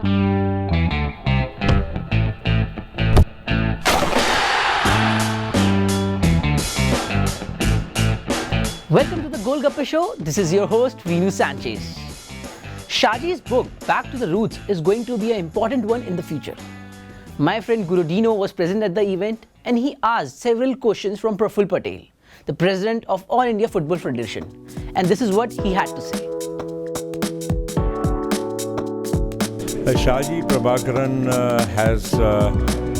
Welcome to the Golgappa Show. This is your host, Vinu Sanchez. Shaji's book, Back to the Roots, is going to be an important one in the future. My friend Coutinho was present at the event and he asked several questions from Praful Patel, the president of All India Football Federation. And this is what he had to say. Shaji Prabhakaran has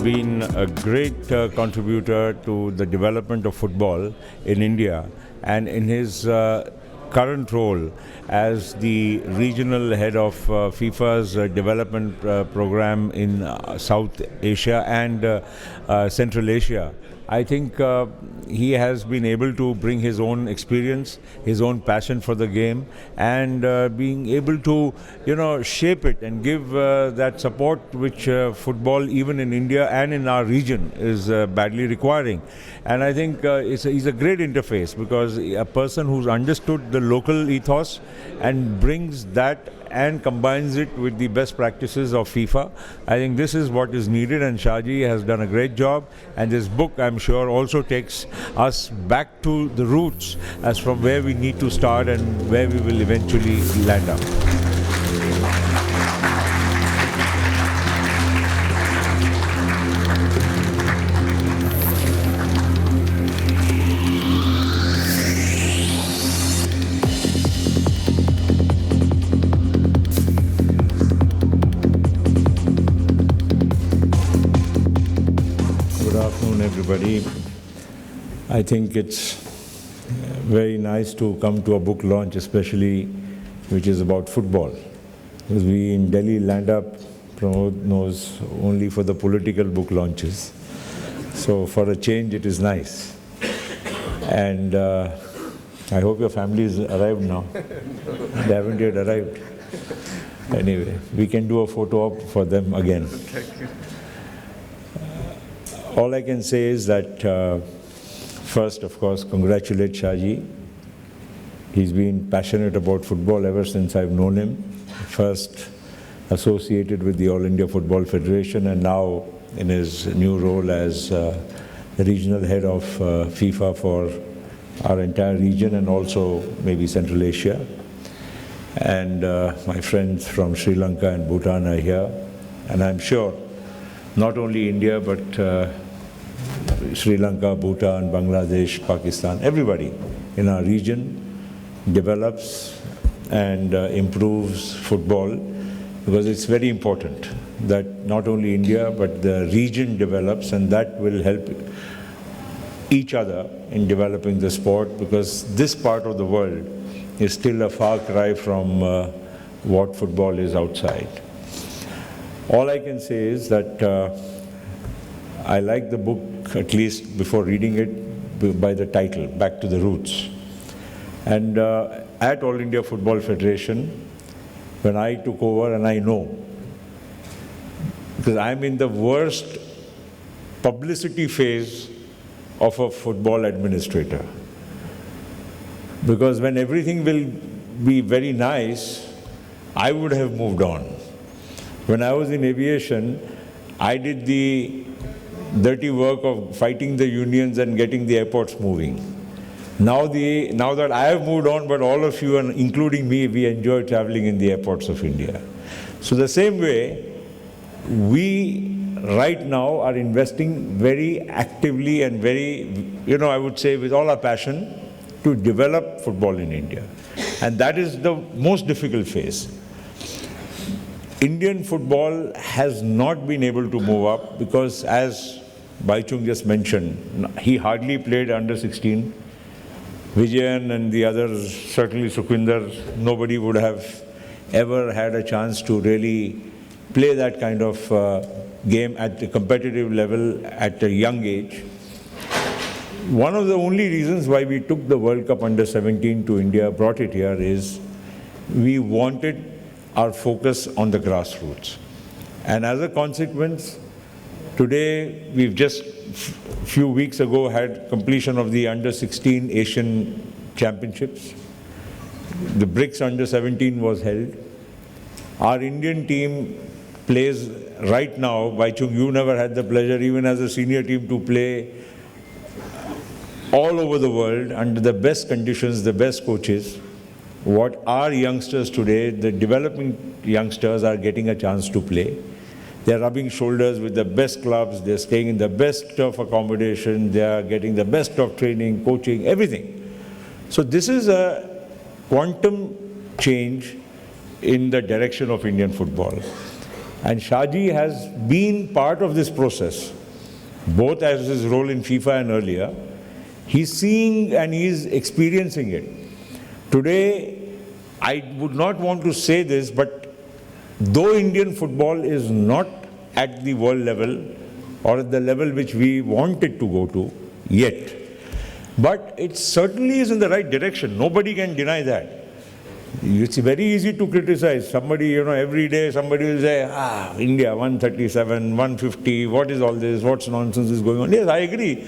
been a great contributor to the development of football in India, and in his current role as the regional head of FIFA's development program in South Asia and Central Asia, I think he has been able to bring his own experience, his own passion for the game, and being able to, shape it and give that support which football, even in India and in our region, is badly requiring. And I think he's a great interface, because a person who's understood the local ethos and brings that and combines it with the best practices of FIFA. I think this is what is needed, and Shaji has done a great job. And this book, I'm sure, also takes us back to the roots as from where we need to start and where we will eventually land up. Everybody, I think it's very nice to come to a book launch, especially which is about football, because we in Delhi land up promote those only for the political book launches. So for a change, it is nice. And I hope your family is arrived now. They haven't yet arrived. Anyway, we can do a photo op for them again. All I can say is that first, of course, congratulate Shaji. He's been passionate about football ever since I've known him. First associated with the All India Football Federation, and now in his new role as the regional head of FIFA for our entire region and also maybe Central Asia. And my friends from Sri Lanka and Bhutan are here. And I'm sure not only India, but Sri Lanka, Bhutan, Bangladesh, Pakistan, everybody in our region develops and improves football, because it's very important that not only India, but the region develops, and that will help each other in developing the sport, because this part of the world is still a far cry from what football is outside. All I can say is that I like the book, at least before reading it, by the title, Back to the Roots. And at All India Football Federation, when I took over, and I know, because I'm in the worst publicity phase of a football administrator. Because when everything will be very nice, I would have moved on. When I was in aviation, I did the dirty work of fighting the unions and getting the airports moving. Now that I have moved on, but all of you, and including me, we enjoy traveling in the airports of India. So the same way, we right now are investing very actively and very, I would say with all our passion, to develop football in India. And that is the most difficult phase. Indian football has not been able to move up because, as Bhaichung just mentioned, he hardly played under 16. Vijayan and the others, certainly Sukhwinder, nobody would have ever had a chance to really play that kind of game at the competitive level at a young age. One of the only reasons why we took the World Cup under 17 to India, brought it here, is we wanted our focus on the grassroots. And as a consequence, today we've just a few weeks ago had completion of the under 16 Asian Championships. The BRICS under 17 was held. Our Indian team plays right now. Bhaichung, you never had the pleasure, even as a senior team, to play all over the world under the best conditions, the best coaches. What our youngsters today, the developing youngsters, are getting a chance to play. They're rubbing shoulders with the best clubs, they're staying in the best of accommodation, they are getting the best of training, coaching, everything. So this is a quantum change in the direction of Indian football. And Shaji has been part of this process, both as his role in FIFA and earlier. He's seeing and he's experiencing it. Today, I would not want to say this, but though Indian football is not at the world level or at the level which we want it to go to yet, but it certainly is in the right direction. Nobody can deny that. It's very easy to criticize. Somebody, every day somebody will say, India 137, 150, what is all this, what's nonsense is going on? Yes, I agree.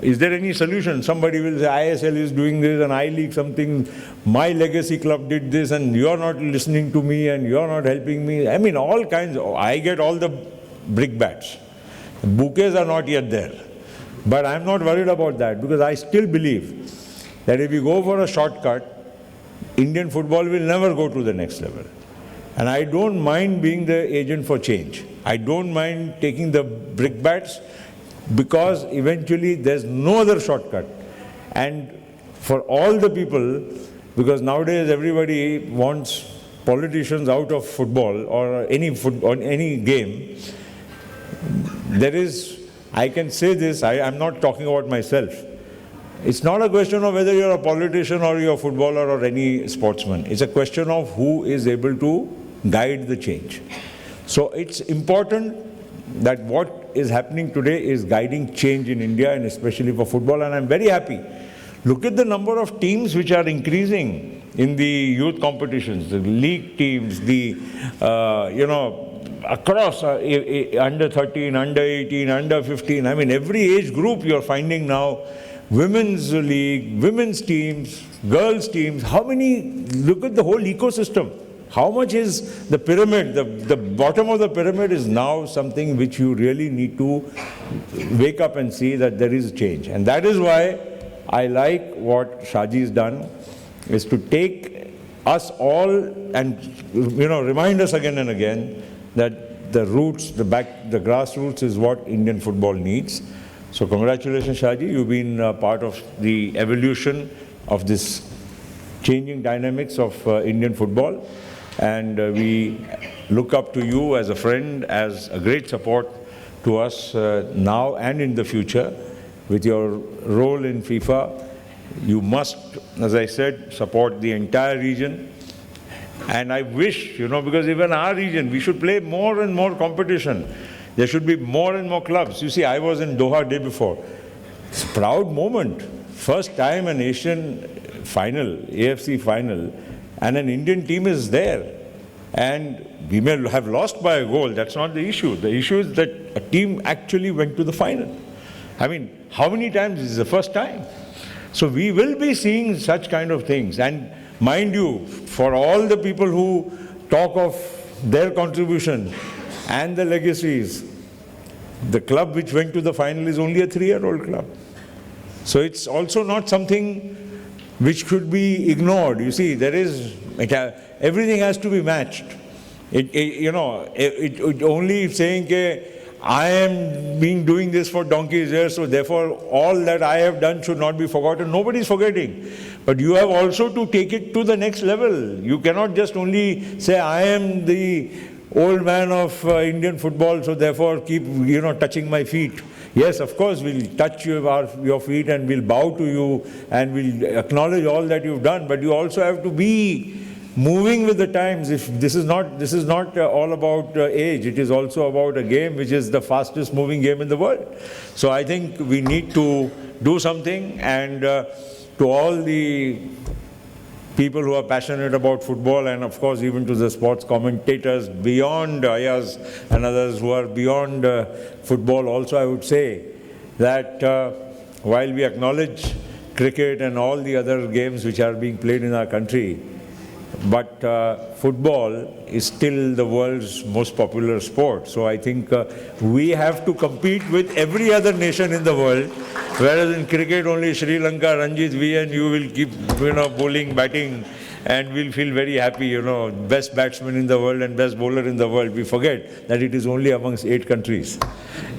Is there any solution? Somebody will say, ISL is doing this and I League something, my legacy club did this and you're not listening to me and you're not helping me. I mean, all kinds. I get all the brickbats. Bouquets are not yet there. But I'm not worried about that, because I still believe that if you go for a shortcut, Indian football will never go to the next level. And I don't mind being the agent for change. I don't mind taking the brickbats, because eventually there's no other shortcut. And for all the people, because nowadays everybody wants politicians out of football or any game, there is, I can say this, I'm not talking about myself. It's not a question of whether you're a politician or you're a footballer or any sportsman. It's a question of who is able to guide the change. So it's important that what is happening today is guiding change in India, and especially for football, and I'm very happy. Look at the number of teams which are increasing in the youth competitions, the league teams, the, across under 13, under 18, under 15. I mean, every age group you're finding now, women's league, women's teams, girls' teams. How many, look at the whole ecosystem. How much is the pyramid, the bottom of the pyramid is now something which you really need to wake up and see that there is a change. And that is why I like what Shaji's done, is to take us all and, remind us again and again that the roots, the grassroots is what Indian football needs. So congratulations, Shaji. You've been part of the evolution of this changing dynamics of Indian football. And we look up to you as a friend, as a great support to us now and in the future. With your role in FIFA, you must, as I said, support the entire region. And I wish, because even our region, we should play more and more competition. There should be more and more clubs. You see, I was in Doha day before. It's a proud moment. First time an Asian final, AFC final, and an Indian team is there. And we may have lost by a goal. That's not the issue. The issue is that a team actually went to the final. I mean, how many times is the first time? So we will be seeing such kind of things. And mind you, for all the people who talk of their contribution and the legacies, the club which went to the final is only a 3-year-old club. So it's also not something which should be ignored. You see, everything has to be matched. It only saying, I am doing this for donkey's years, so therefore all that I have done should not be forgotten. Nobody is forgetting. But you have also to take it to the next level. You cannot just only say, I am the old man of Indian football, so therefore keep, touching my feet. Yes, of course, we'll touch your feet and we'll bow to you and we'll acknowledge all that you've done, but you also have to be moving with the times. If this is not all about age, it is also about a game which is the fastest moving game in the world. So I think we need to do something, and to all the people who are passionate about football, and of course even to the sports commentators beyond Ayaz and others who are beyond football also, I would say that while we acknowledge cricket and all the other games which are being played in our country, But football is still the world's most popular sport. So I think we have to compete with every other nation in the world. Whereas in cricket, only Sri Lanka, Ranjit, we and you will keep, bowling, batting, and we'll feel very happy, best batsman in the world and best bowler in the world. We forget that it is only amongst 8 countries.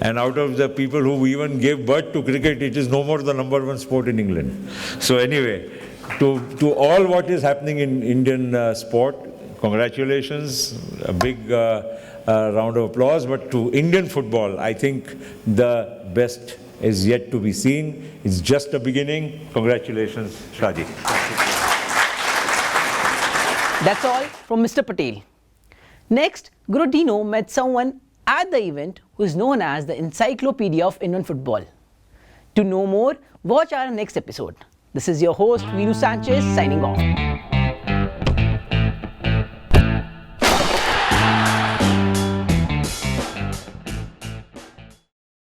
And out of the people who even gave birth to cricket, it is no more the number 1 sport in England. So anyway, to all what is happening in Indian sport, congratulations, a big round of applause. But to Indian football, I think the best is yet to be seen. It's just a beginning. Congratulations, Shaji. That's all from Mr. Patel. Next, Coutinho met someone at the event who is known as the Encyclopedia of Indian Football. To know more, watch our next episode. This is your host, Veenu Sanchez, signing off.